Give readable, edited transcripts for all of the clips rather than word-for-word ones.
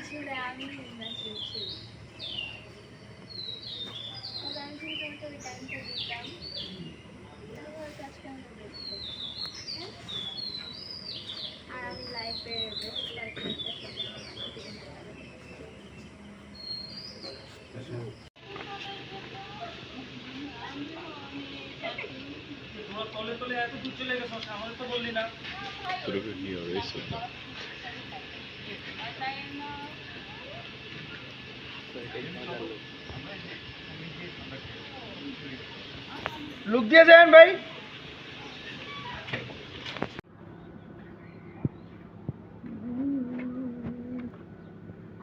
আসলে আমি মেসেজ ছিল আমি যদি তোমাকে ওই টাইমটা দিতাম তাহলে হয়তো আজকে আমি দেখতে হ্যাঁ আর আমি লাইফের বেস্ট পার্টনারটার সাথে তোমার তলে তলে এত দূর চলে গেছো আমাদের তো বললি না লুক দিয়ে যান ভাই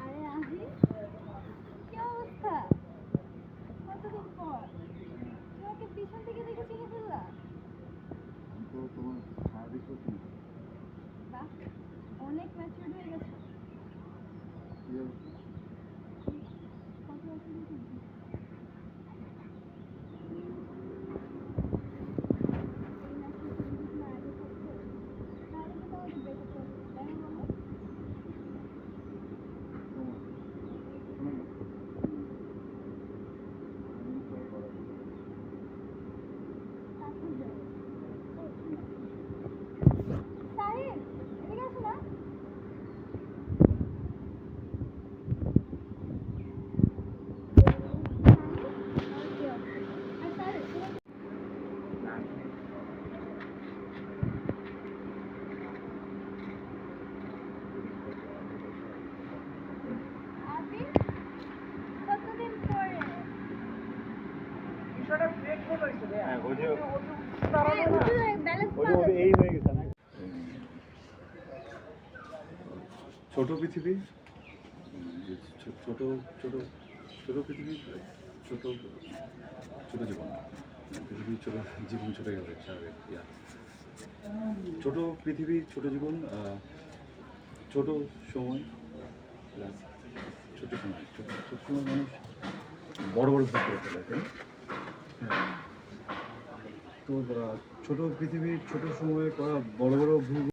আরে আহি কি অবস্থা কতদিন পর তোমাকে পিছন থেকে দেখে চিনে ফেললা বাহ অনেক ম্যাচিউর হয়ে গেছো কত বছর হয়েছে? এই ম্যাচিউরিটি যদি তোমার আগে থাকতো তাহলে তো তোমাকে ব্রেকআপ করতে তাই না বলো তারপর যাও সাহিল এদিকে আসো না কতদিন পরে ছোট পৃথিবী ছোট ছোট ছোট পৃথিবী ছোট ছোট জীবন পৃথিবী ছোট জীবন ছোট হবে স্বাভাবিক ছোট পৃথিবী ছোট জীবন ছোট সময় ছোট সময় ছোট ছোট সময় মানুষ বড় বড় ভুল করে ফেলে তাই না? তো ছোট পৃথিবী ছোট সময়ে করা বড় বড় ভুল